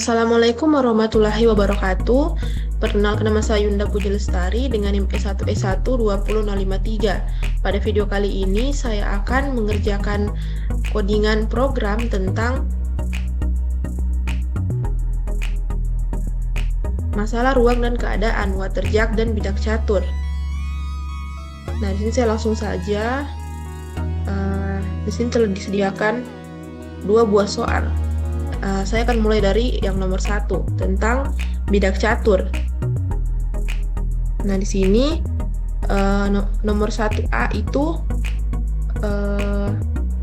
Assalamualaikum warahmatullahi wabarakatuh. Perkenalkan, nama saya Yunda Puji Lestari dengan NIM S1S1 20053. Pada video kali ini saya akan mengerjakan codingan program tentang masalah ruang dan keadaan, water jug dan bidak catur. Nah, di sini saya langsung saja. Di sini telah disediakan dua buah soal. Saya akan mulai dari yang nomor 1 tentang bidak catur. Nah, di sini nomor 1A itu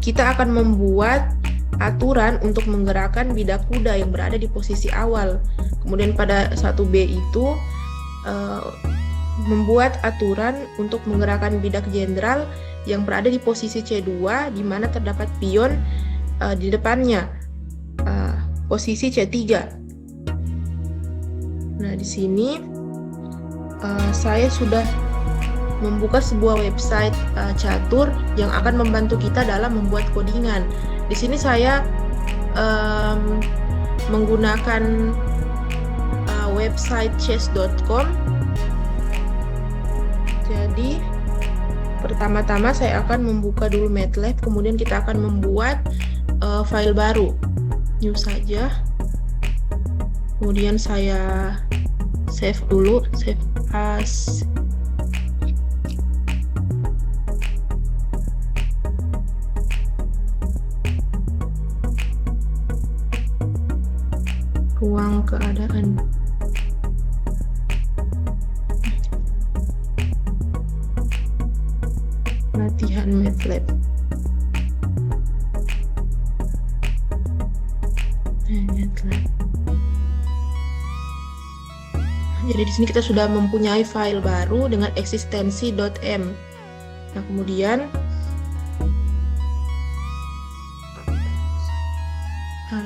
kita akan membuat aturan untuk menggerakkan bidak kuda yang berada di posisi awal. Kemudian pada 1B itu membuat aturan untuk menggerakkan bidak jenderal yang berada di posisi C2 di mana terdapat pion di depannya, posisi C3. Nah, di sini saya sudah membuka sebuah website catur yang akan membantu kita dalam membuat codingan. Di sini saya menggunakan website chess.com. Jadi pertama-tama saya akan membuka dulu MATLAB, kemudian kita akan membuat file baru. New saja. Kemudian saya save dulu, save as. Ruang keadaan. Latihan MATLAB. Jadi di sini kita sudah mempunyai file baru dengan eksistensi.m. Nah, kemudian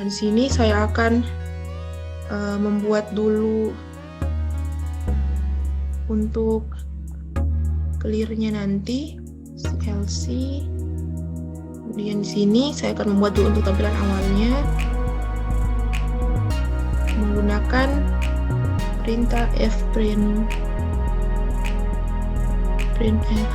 di sini saya akan membuat dulu untuk clear-nya nanti CLC. Kemudian di sini saya akan membuat dulu untuk tampilan awalnya menggunakan perintah fprint f.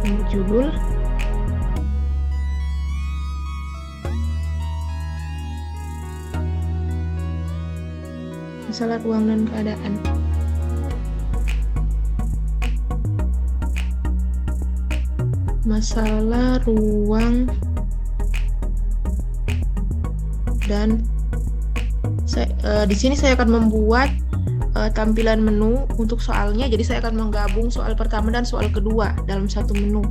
Saya judul masalah ruang dan keadaan. Masalah ruang dan di sini saya akan membuat tampilan menu untuk soalnya. Jadi saya akan menggabung soal pertama dan soal kedua dalam satu menu.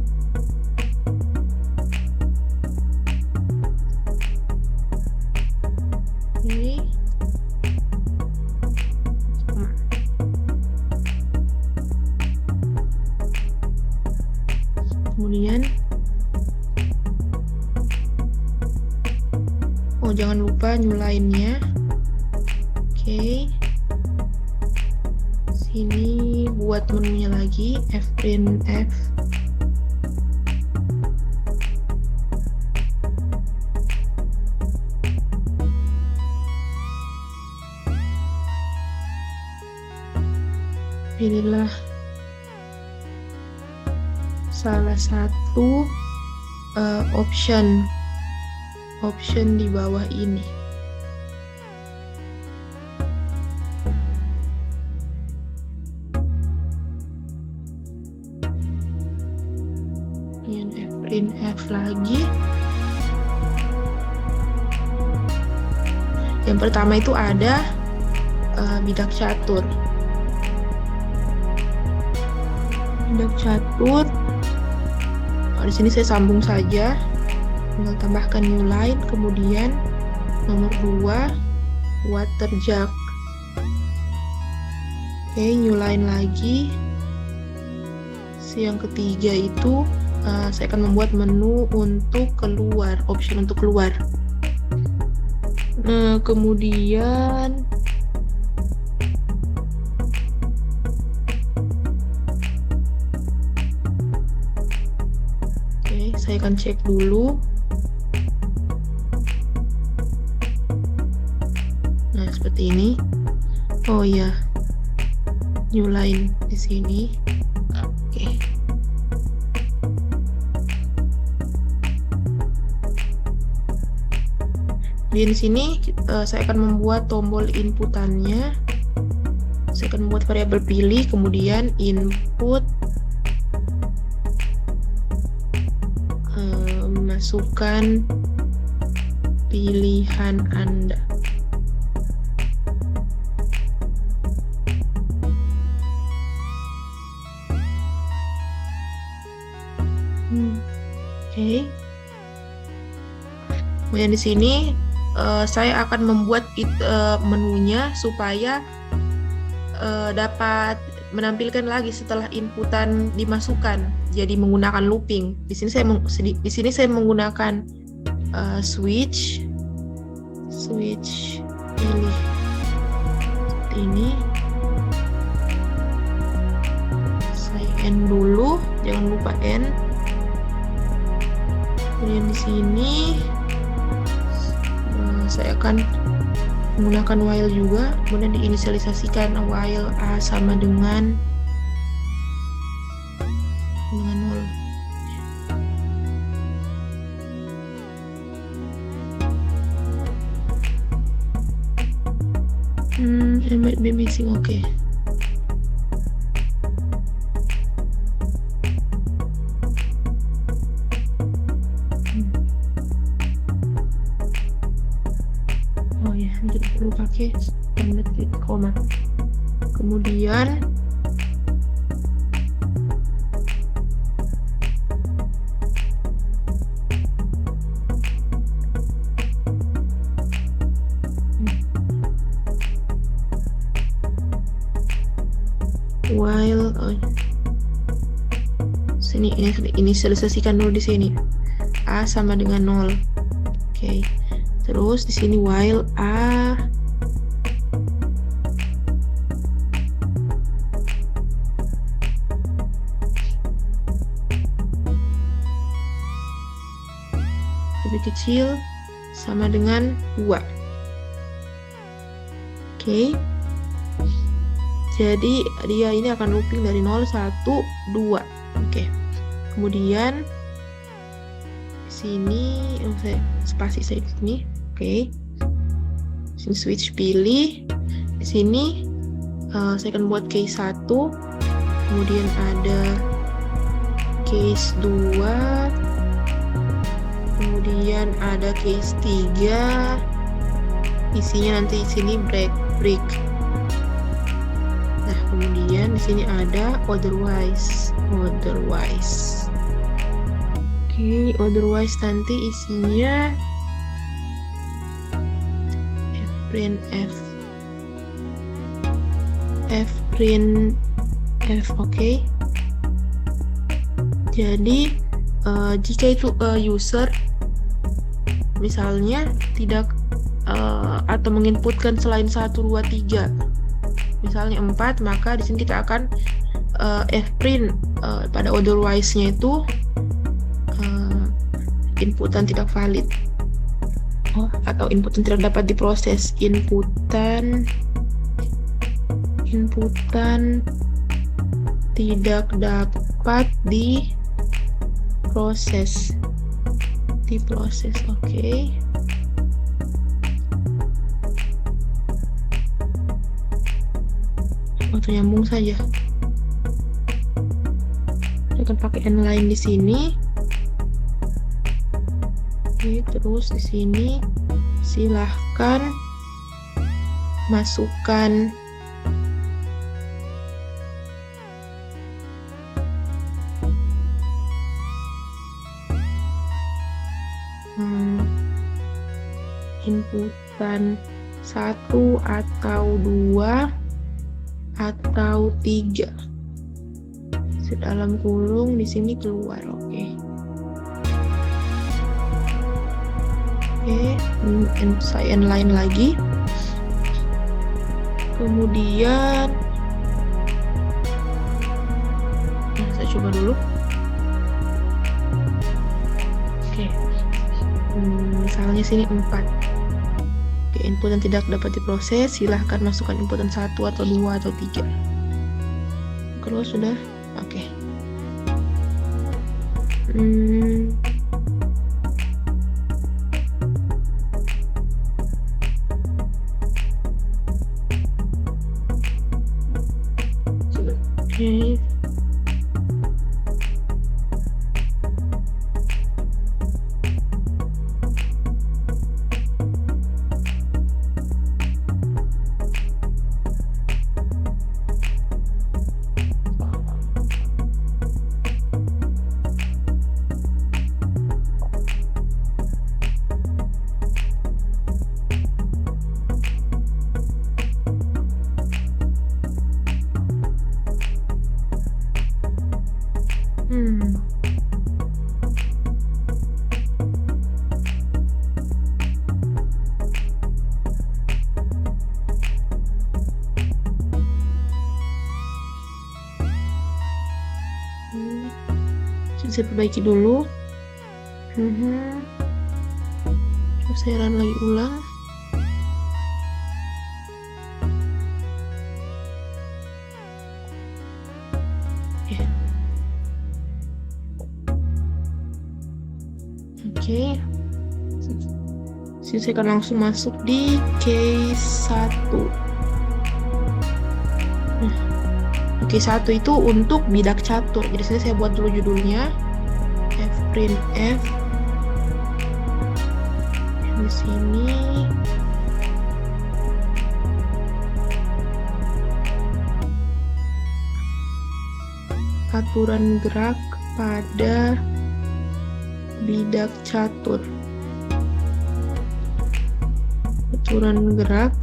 Oke. Kemudian jangan lupa new line-nya. Oke. Sini buat menunya lagi, fprint f. Pilihlah salah satu option di bawah ini. Kemudian fprint f lagi. Yang pertama itu ada bidak catur. Bidak catur. Di sini saya sambung saja, tinggal tambahkan new line. Kemudian nomor 2 water jug. Oke, new line lagi. Yang ketiga itu saya akan membuat menu untuk keluar, option untuk keluar. Kemudian oke, saya akan cek dulu. Nah, seperti ini. Oh iya, new line di sini. Oke. Di sini saya akan membuat tombol inputannya. Saya akan membuat variabel pilih, kemudian input, masukkan pilihan Anda. Oke. Kemudian di sini saya akan membuat menunya supaya dapat menampilkan lagi setelah inputan dimasukkan. Jadi menggunakan looping. Di sini saya menggunakan switch pilih seperti ini. Saya end dulu, jangan lupa end. Kemudian di sini saya akan menggunakan while juga, kemudian diinisialisasikan while A sama dengan 0. It might be missing. Okay. Tidak perlu pakai standard koma. Kemudian while sini inisialisasikan dulu di sini A sama dengan 0. Oke. Terus di sini while A lebih kecil sama dengan 2. Oke. Jadi dia ini akan looping dari 0, 1, 2. Oke. Kemudian di sini saya spasi saya di sini. Oke. Sini switch pilih. Di sini saya akan buat case 1. Kemudian ada case 2. Kemudian ada case 3. Isinya nanti di sini break. Nah, kemudian di sini ada otherwise. Oke, otherwise nanti isinya print F. Oke. Jadi jika itu user misalnya tidak atau menginputkan selain 1, 2, 3 misalnya 4, maka di sini kita akan fprint pada otherwise-nya itu inputan tidak valid atau inputan tidak dapat diproses. Inputan tidak dapat diproses. Oke. Atau nyambung saja. Saya akan pakai n-line di sini. Oke, terus di sini silahkan masukkan inputan 1 atau 2 atau 3 dalam kurung di sini keluar. Oke. Saya inline lagi. Kemudian saya coba dulu. Oke. Misalnya sini 4. Oke, input yang tidak dapat diproses, silahkan masukkan inputan 1 atau 2 atau 3. Kedua sudah? Oke. Oke. Saya perbaiki dulu. Terus saya run lagi ulang. Oke. Saya akan langsung masuk di case 1. Case 1 itu untuk bidak catur. Jadi saya buat dulu judulnya fprintf. Di sini aturan gerak pada bidak catur. Aturan gerak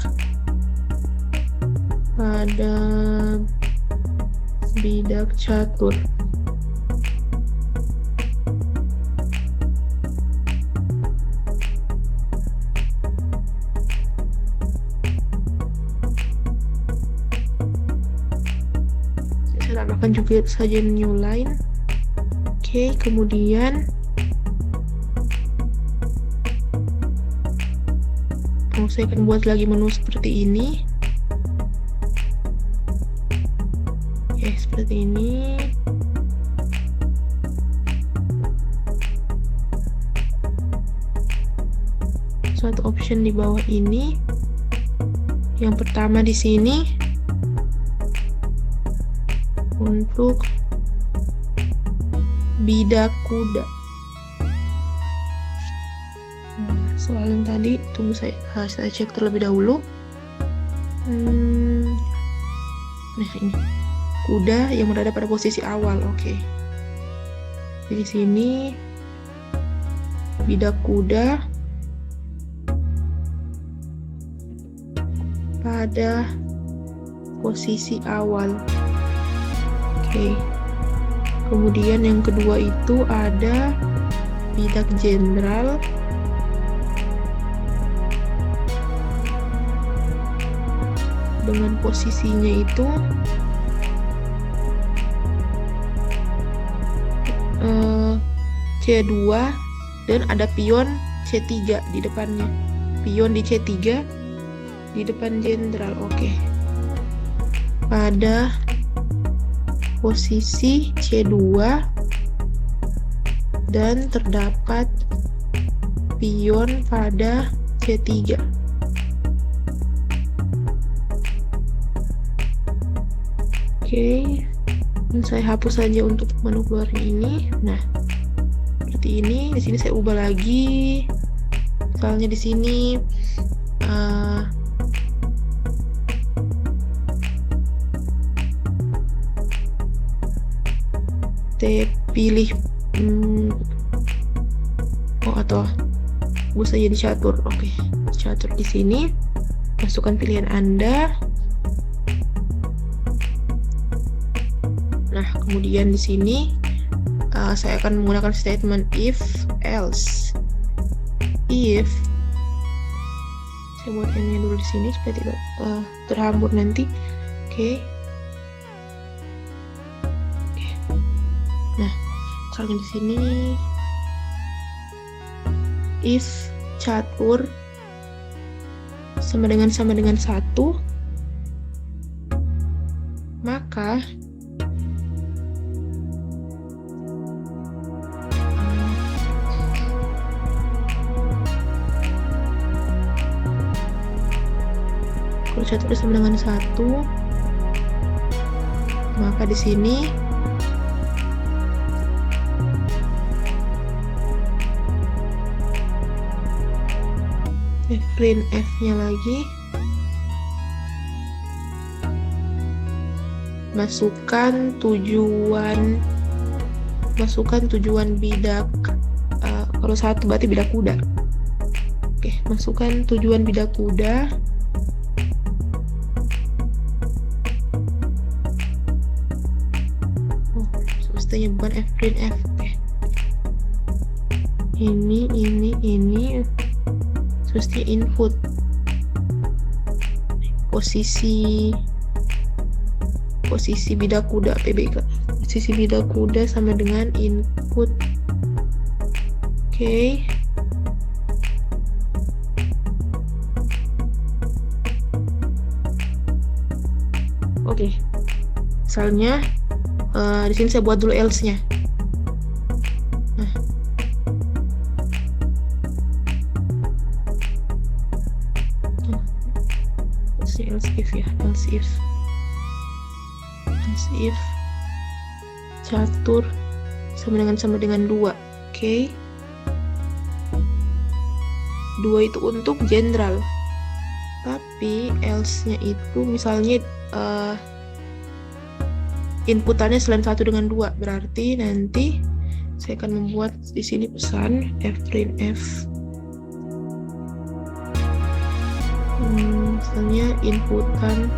pada bidak catur. Saya tambahkan juga saja new line. Oke, kemudian saya akan buat lagi menu seperti ini. Oke, seperti ini. Suatu option di bawah ini. Yang pertama di sini untuk bidak kuda. Soal yang tadi, tunggu saya cek terlebih dahulu. Nah, ini kuda yang berada pada posisi awal. Oke. Di sini bidak kuda pada posisi awal. Oke. Kemudian yang kedua itu ada bidak jenderal dengan posisinya itu C2 dan ada pion C3 di depannya. Pion di C3 di depan jenderal. Oke. Pada posisi C2 dan terdapat pion pada C3. Oke. Saya hapus saja untuk menu keluarnya ini. Nah, seperti ini. Di sini saya ubah lagi. Misalnya di sini pilih atau bisa jadi catur. Oke, catur di sini. Masukkan pilihan Anda. Nah, kemudian di sini saya akan menggunakan statement if else. If saya buatkannya dulu di sini supaya tidak terhambur nanti. Oke. Nah, misalnya di sini if catur sama dengan 1, maka kalau catur sama dengan 1, maka di sini print F-nya lagi, masukkan tujuan bidak, kalau 1 berarti bidak kuda. Oke, masukkan tujuan bidak kuda. Semestinya bukan F print F. Oke. Ini semestinya input. Posisi bidak kuda PBK. Posisi bidak kuda sama dengan input. Oke. Oke. Misalnya di sini saya buat dulu else-nya. Nah. Else if catur sama dengan 2. Oke. 2 itu untuk general. Tapi else-nya itu misalnya inputannya selain 1 dengan 2, berarti nanti saya akan membuat di sini pesan f print f. Misalnya inputan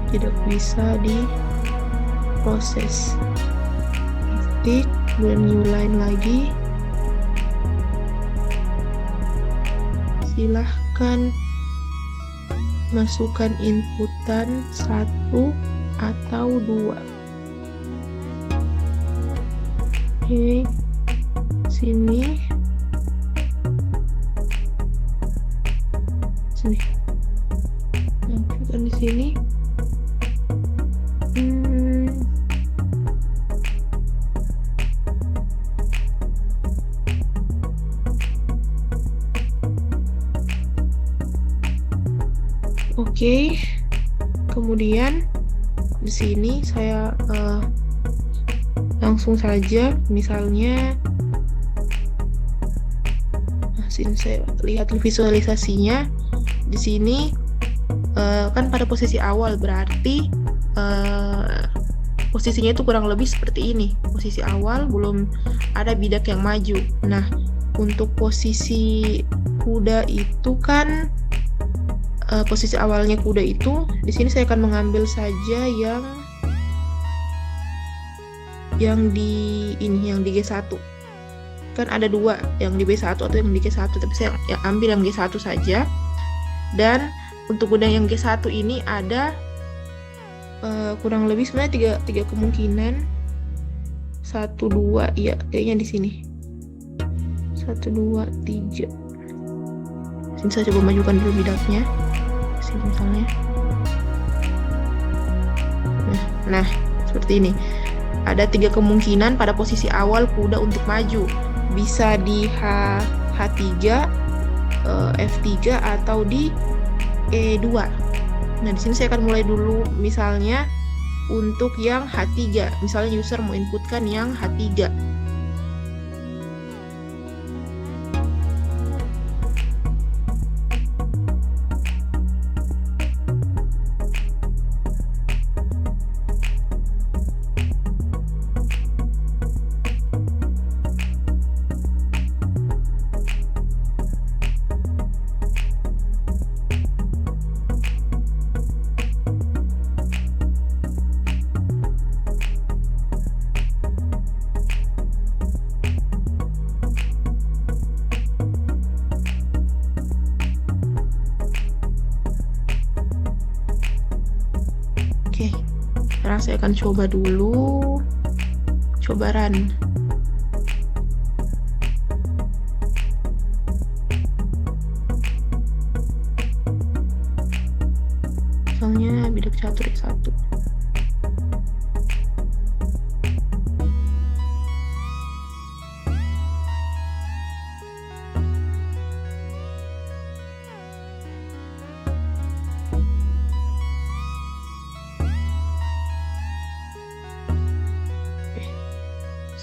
tidak bisa diproses. Ketik, kemudian new line lagi. Silahkan masukkan inputan 1 atau 2. Oke, sini. Masukkan di sini. Oke, kemudian di sini saya langsung saja, misalnya, sini saya lihat visualisasinya. Di sini kan pada posisi awal, berarti posisinya itu kurang lebih seperti ini. Posisi awal belum ada bidak yang maju. Nah, untuk posisi kuda itu kan posisi awalnya kuda itu, di sini saya akan mengambil saja yang di G1. Kan ada 2, yang di B1 atau yang di G1, tapi saya ambil yang G1 saja. Dan untuk kuda yang G1 ini ada kurang lebih sebenarnya 3 kemungkinan. 1, 2, ya kayaknya di sini. 1, 2, 3. Sini saya coba majukan dulu bidaknya. Sini misalnya. Nah, seperti ini. Ada 3 kemungkinan pada posisi awal kuda untuk maju. Bisa di H3, F3 atau di E2. Nah, di sini saya akan mulai dulu misalnya untuk yang H3. Misalnya user mau inputkan yang H3. Oke, sekarang saya akan coba dulu Coba run. Misalnya bidak catur X1.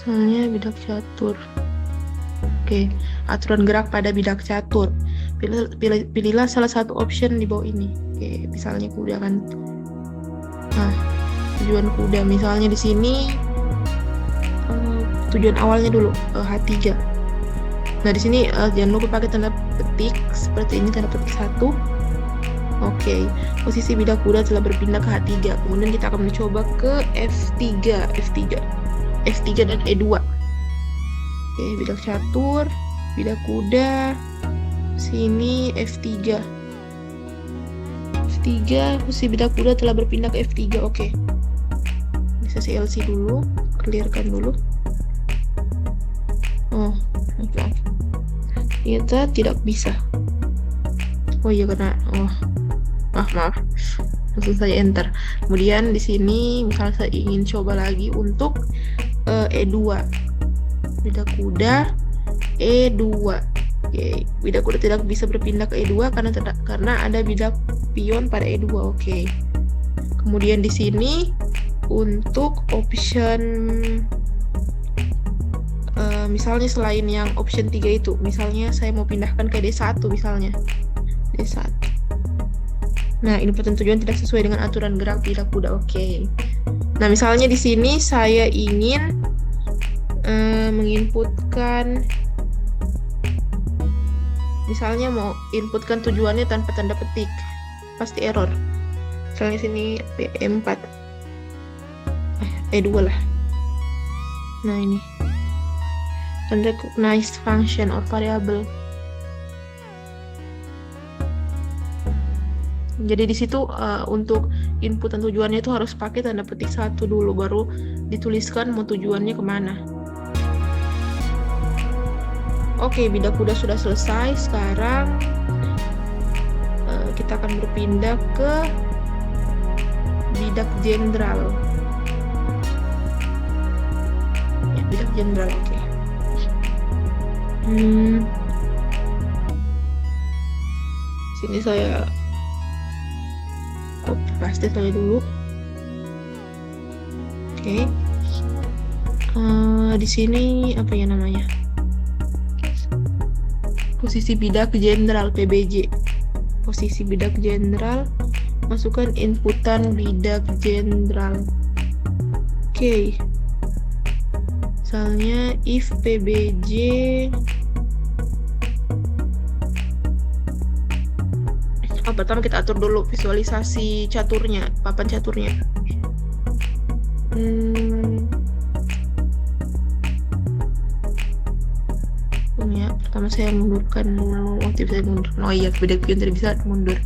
Misalnya bidak catur. Oke, aturan gerak pada bidak catur. Pilihlah salah satu option di bawah ini. Oke, misalnya kuda kan. Nah, tujuan kuda misalnya di sini tujuan awalnya dulu H3. Nah, di sini jangan lupa pakai tanda petik seperti ini, tanda petik 1. Oke, posisi bidak kuda telah berpindah ke H3. Kemudian kita akan mencoba ke F3 dan E2. Oke, bidak catur, bidak kuda, sini F3. Posisi bidak kuda telah berpindah ke F3. Oke. Bisa CLC dulu, clearkan dulu. Oh, oke. Ternyata tidak bisa. Oh iya, karena maaf. Langsung saya enter. Kemudian di sini misalnya saya ingin coba lagi untuk E2. Bidak kuda E2. Oke, bidak kuda tidak bisa berpindah ke E2 karena ada bidak pion pada E2. Oke. Kemudian di sini untuk option misalnya selain yang option 3 itu, misalnya saya mau pindahkan ke D1 misalnya. D1. Nah, input dan tujuan tidak sesuai dengan aturan gerak bidak kuda. Oke. Nah, misalnya di sini saya ingin menginputkan, misalnya mau inputkan tujuannya tanpa tanda petik, pasti error. Misalnya sini P4 E2 lah. Nah, ini unrecognized function or variable. Jadi di situ untuk input dan tujuannya itu harus pakai tanda petik 1 dulu, baru dituliskan mau tujuannya kemana. Oke, bidak kuda sudah selesai. Sekarang kita akan berpindah ke bidak jenderal. Ya, bidak jenderal. Oke. Sini saya copy paste saja dulu. Oke. Di sini apa ya namanya? Posisi bidak jenderal PBJ. Posisi bidak jenderal, masukkan inputan bidak jenderal. Oke. Misalnya if PBJ pertama kita atur dulu visualisasi caturnya, papan caturnya. Ya, pertama saya mundurkan dulu. Tidak bisa mundur. Oh iya, bidak pion tidak bisa mundur.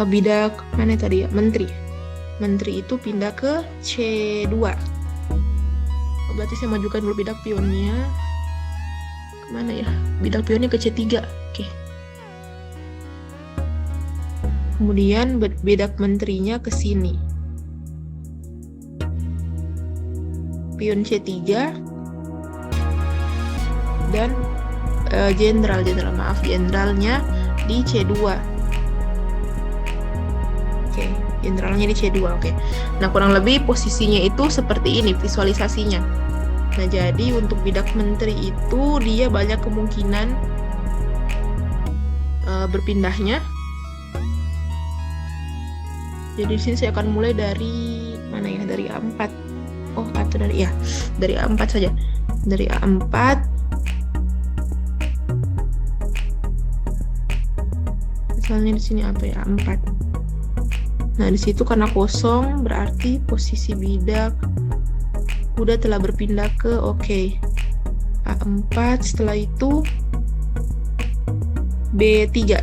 Bidak mana tadi ya? Menteri itu pindah ke C2. Berarti saya majukan dulu bidak pionnya. Kemana ya? Bidak pionnya ke C3. Oke. Kemudian bidak menterinya ke sini. Pion C3 dan jenderalnya di C2. Oke, jenderalnya di C2. Oke. Nah, kurang lebih posisinya itu seperti ini visualisasinya. Nah, jadi untuk bidak menteri itu dia banyak kemungkinan berpindahnya. Jadi di sini saya akan mulai dari mana ya? Dari A4. Oh, atau dari A4 saja. Dari A4. Misalnya di sini apa ya? A4. Nah, di situ karena kosong berarti posisi bidak kuda telah berpindah ke A4, setelah itu B3.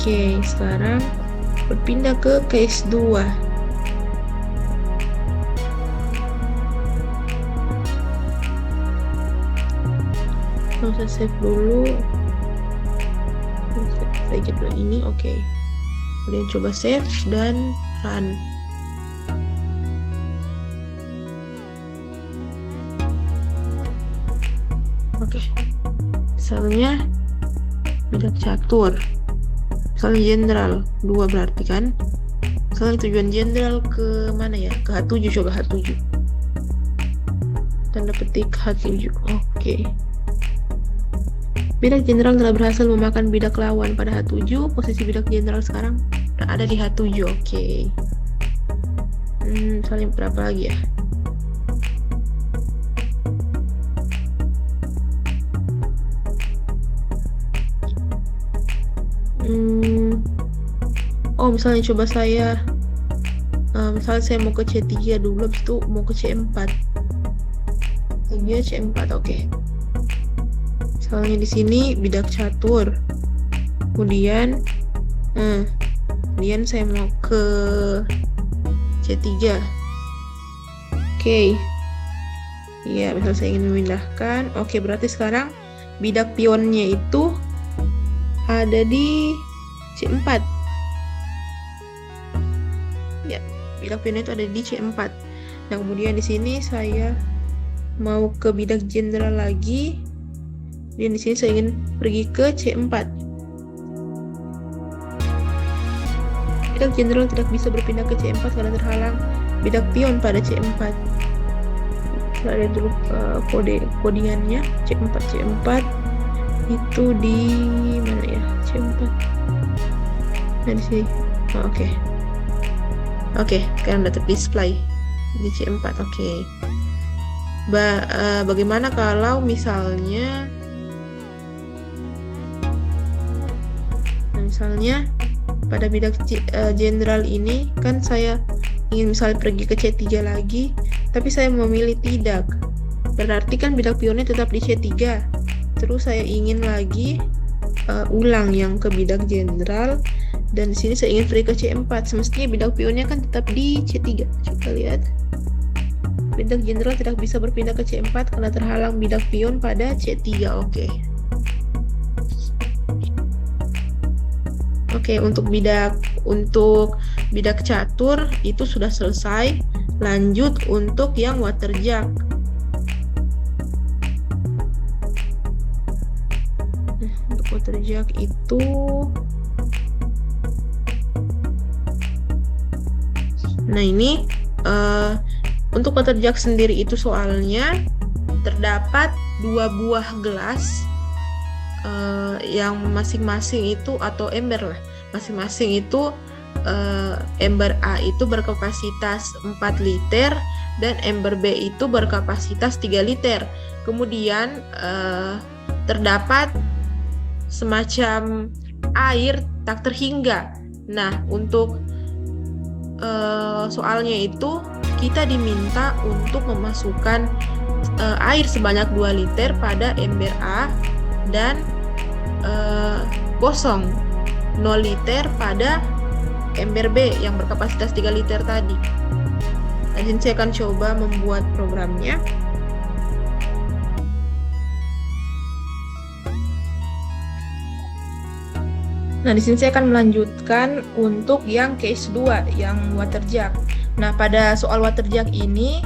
Oke, sekarang berpindah ke case 2. Saya save dulu. Saya jadwal ini, oke. Kemudian coba save dan run. Oke. Misalnya bidak catur. Misalnya jenderal 2 berarti kan. Misalnya tujuan jenderal ke mana ya? Ke H7, coba H7. Tanda petik H7. Oke. Bidak jenderal telah berhasil memakan bidak lawan pada H7. Posisi bidak jenderal sekarang ada di H7. Oke. Misalnya berapa lagi ya? Misalnya coba misalnya saya mau ke C3 dulu, habis itu mau ke C4. C4, oke. Misalnya di sini bidak catur. Kemudian saya mau ke C3. Oke. Iya, misal saya ingin memindahkan. Oke, berarti sekarang bidak pionnya itu ada di C4. Ya, bidak pionnya itu ada di C4. Nah, kemudian di sini saya mau ke bidak jenderal lagi. Dan di sini saya ingin pergi ke C4. Bidak jenderal tidak bisa berpindah ke C4 karena terhalang bidak pion pada C4. Saya lihat dulu codingannya. C4 itu di mana ya? C4. Nah, di sini. Oh, oke. Oke, sekarang udah terdisplay di C4. Oke. Bagaimana kalau misalnya pada bidang jenderal ini kan saya ingin misalnya pergi ke C3 lagi, tapi saya memilih tidak. Berarti kan bidang pionnya tetap di C3. Terus saya ingin lagi ulang yang ke bidang jenderal, dan di sini saya ingin pergi ke C4. Semestinya bidang pionnya kan tetap di C3. Coba lihat. Bidang jenderal tidak bisa berpindah ke C4 karena terhalang bidang pion pada C3. Oke. Oke, untuk bidak catur itu sudah selesai. Lanjut untuk yang waterjack. Untuk waterjack itu ini untuk waterjack sendiri itu soalnya terdapat 2 buah gelas yang masing-masing itu, atau ember lah, masing-masing itu ember A itu berkapasitas 4 liter dan ember B itu berkapasitas 3 liter. Kemudian terdapat semacam air tak terhingga. Nah, untuk soalnya itu kita diminta untuk memasukkan air sebanyak 2 liter pada ember A dan kosong 0 liter pada ember B yang berkapasitas 3 liter tadi. Nanti saya akan coba membuat programnya. Nah, di sini saya akan melanjutkan untuk yang case 2, yang waterjack. Nah, pada soal waterjack ini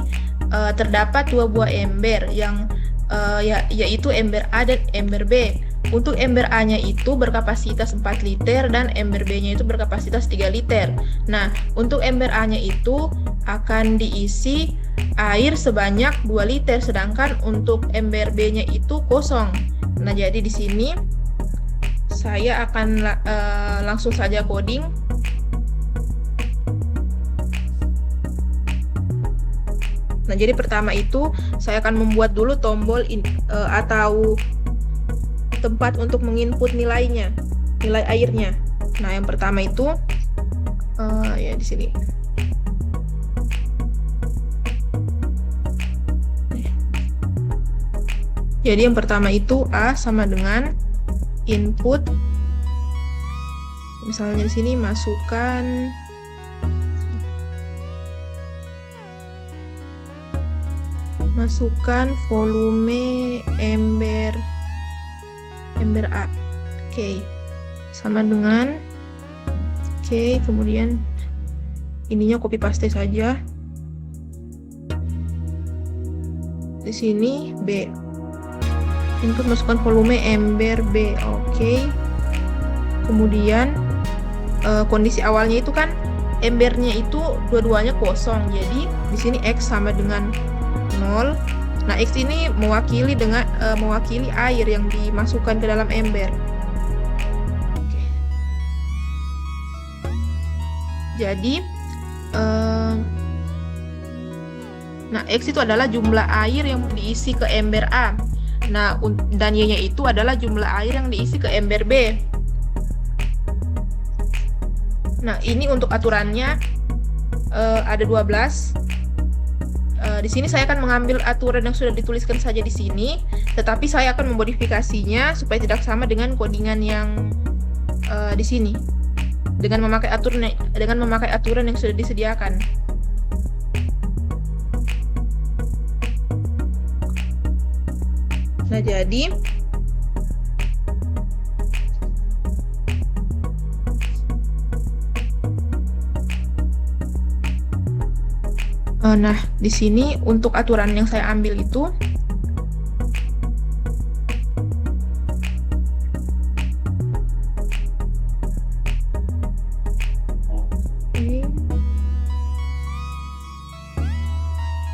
terdapat 2 buah ember yang yaitu ember A dan ember B. Untuk ember A-nya itu berkapasitas 4 liter dan ember B-nya itu berkapasitas 3 liter. Nah, untuk ember A-nya itu akan diisi air sebanyak 2 liter, sedangkan untuk ember B-nya itu kosong. Nah, jadi di sini saya akan langsung saja coding. Nah, jadi pertama itu saya akan membuat dulu tombol atau tempat untuk menginput nilai airnya. Nah, yang pertama itu ya di sini. Jadi yang pertama itu A sama dengan input. Misalnya di sini masukkan volume ember A. Oke. Sama dengan kemudian ininya copy paste saja. Di sini B. Input masukkan volume ember B. Oke. Kemudian kondisi awalnya itu kan embernya itu dua-duanya kosong. Jadi di sini X sama dengan 0. Nah, X ini mewakili air yang dimasukkan ke dalam ember. Oke. Jadi nah, X itu adalah jumlah air yang diisi ke ember A. Nah, dan Y-nya itu adalah jumlah air yang diisi ke ember B. Nah, ini untuk aturannya ada 12. Di sini saya akan mengambil aturan yang sudah dituliskan saja di sini, tetapi saya akan memodifikasinya supaya tidak sama dengan codingan yang di sini, dengan memakai aturan yang sudah disediakan. Nah, jadi nah, di sini untuk aturan yang saya ambil itu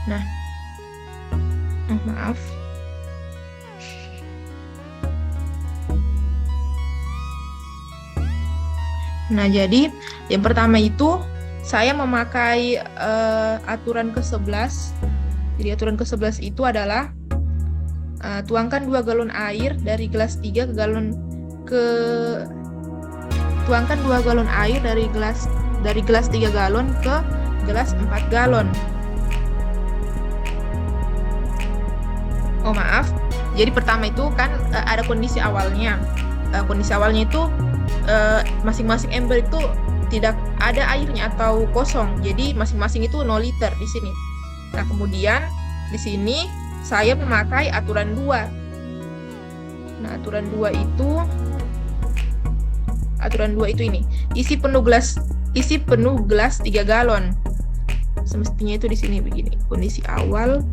nah, Maaf. Nah, jadi yang pertama itu saya memakai aturan ke-11. Jadi aturan ke-11 itu adalah tuangkan 2 galon air dari gelas 3 tuangkan 2 galon air dari gelas 3 galon ke gelas 4 galon. Oh, maaf. Jadi pertama itu kan ada kondisi awalnya. Kondisi awalnya itu masing-masing ember itu tidak ada airnya atau kosong. Jadi masing-masing itu 0 liter di sini. Nah, kemudian di sini saya memakai aturan 2. Nah, aturan 2 itu ini. Isi penuh gelas 3 galon. Semestinya itu di sini begini. Kondisi awal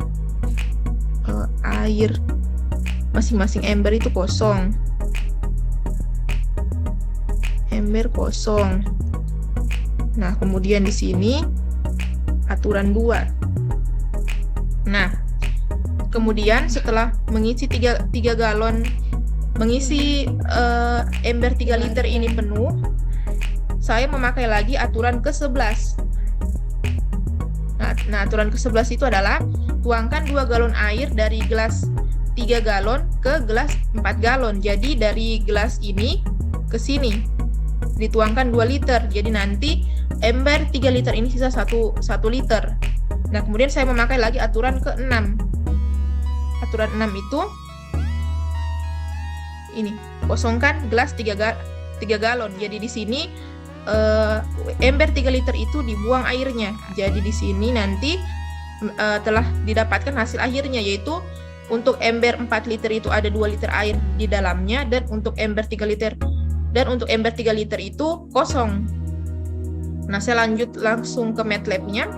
air masing-masing ember itu kosong. Ember kosong. Nah, kemudian di sini aturan 2. Nah, kemudian setelah mengisi 3 galon, mengisi ember 3 liter ini penuh, saya memakai lagi aturan ke-11. Nah, aturan ke-11 itu adalah tuangkan 2 galon air dari gelas 3 galon ke gelas 4 galon. Jadi dari gelas ini ke sini dituangkan 2 liter. Jadi nanti ember 3 liter ini sisa 1 liter. Nah, kemudian saya memakai lagi aturan ke-6. Aturan 6 itu ini, kosongkan gelas 3 galon. Jadi di sini ember 3 liter itu dibuang airnya. Jadi di sini nanti telah didapatkan hasil akhirnya, yaitu untuk ember 4 liter itu ada 2 liter air di dalamnya, dan untuk ember 3 liter itu kosong. Nah, saya lanjut langsung ke MATLAB-nya.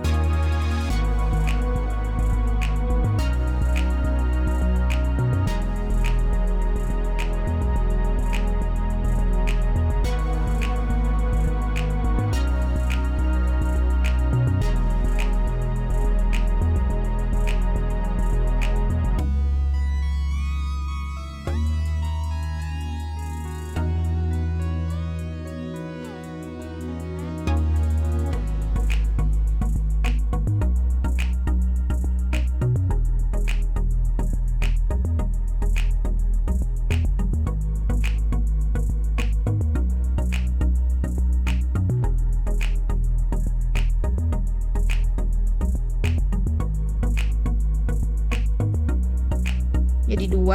Jadi 2,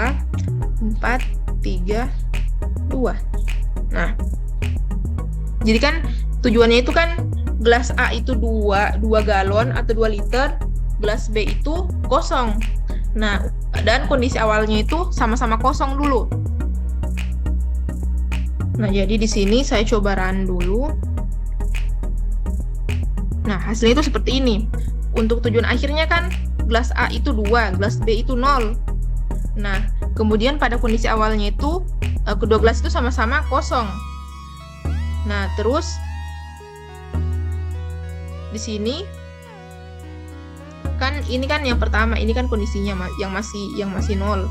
4, 3, 2. Nah, jadi kan tujuannya itu kan gelas A itu 2 galon atau 2 liter, gelas B itu kosong. Nah, dan kondisi awalnya itu sama-sama kosong dulu. Nah, jadi di sini saya coba run dulu. Nah, hasilnya itu seperti ini. Untuk tujuan akhirnya kan gelas A itu 2, gelas B itu 0. Nah, kemudian pada kondisi awalnya itu kedua gelas itu sama-sama kosong. Nah, terus di sini kan ini kan yang pertama, ini kan kondisinya yang masih 0.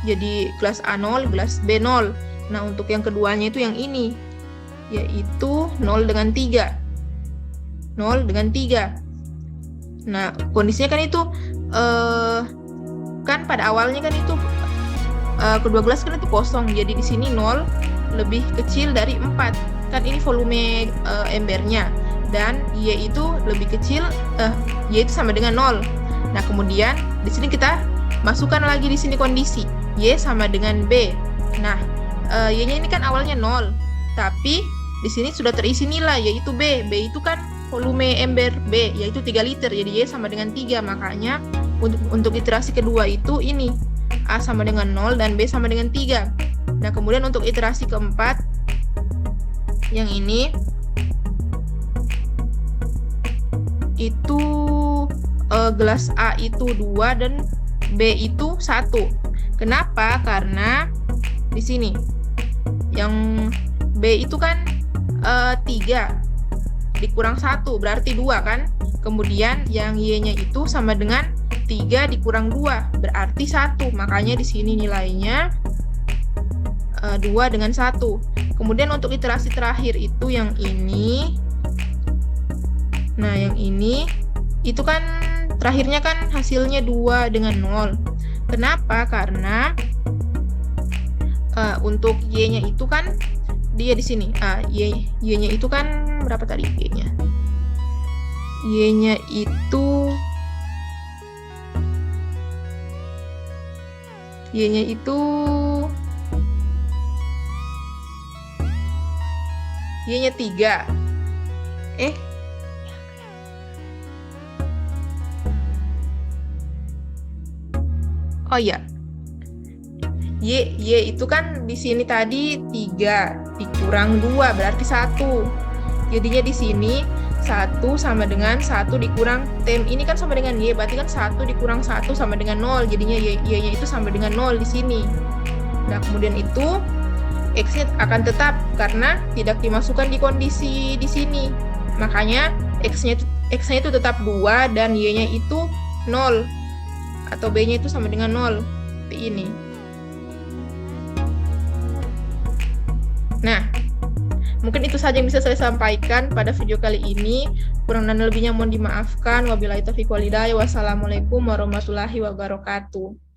Jadi gelas A 0, gelas B 0. Nah, untuk yang keduanya itu yang ini, yaitu 0 dengan 3. 0 dengan 3. Nah, kondisinya kan itu kan pada awalnya kan itu kedua gelas kan itu kosong. Jadi di sini 0 lebih kecil dari 4. Kan ini volume embernya, dan Y itu lebih kecil, Y itu sama dengan 0. Nah, kemudian di sini kita masukkan lagi di sini kondisi Y sama dengan B. Nah, Y-nya ini kan awalnya 0, tapi di sini sudah terisi nilai, yaitu B. B itu kan volume ember B, yaitu 3 liter. Jadi Y sama dengan 3. Makanya untuk iterasi kedua itu ini A sama dengan 0 dan B sama dengan 3. Nah, kemudian untuk iterasi keempat yang ini itu gelas A itu 2 dan B itu 1. Kenapa? Karena di sini yang B itu kan 3 dikurang 1 berarti 2 kan. Kemudian yang Y-nya itu sama dengan 3 dikurang 2, berarti 1. Makanya di sini nilainya 2 dengan 1. Kemudian untuk iterasi terakhir itu yang ini. Nah, yang ini itu kan terakhirnya kan hasilnya 2 dengan 0. Kenapa? Karena untuk Y-nya itu kan dia di sini. Y-nya itu kan berapa tadi Y-nya? Y-nya itu Y-nya 3. Oh iya. Y itu kan di sini tadi 3 dikurang 2 berarti 1. Jadinya di sini 1 sama dengan 1 dikurang tem ini kan sama dengan Y, berarti kan 1 dikurang 1 sama dengan 0. Jadinya Y-nya itu sama dengan 0 di sini. Nah, kemudian itu X-nya akan tetap karena tidak dimasukkan di kondisi di sini. Makanya X-nya itu tetap 2 dan Y-nya itu 0. Atau B-nya itu sama dengan 0. Seperti ini. Nah, mungkin itu saja yang bisa saya sampaikan pada video kali ini. Kurang dan lebihnya mohon dimaafkan. Wabillahi taufiq wal hidayah. Wassalamualaikum warahmatullahi wabarakatuh.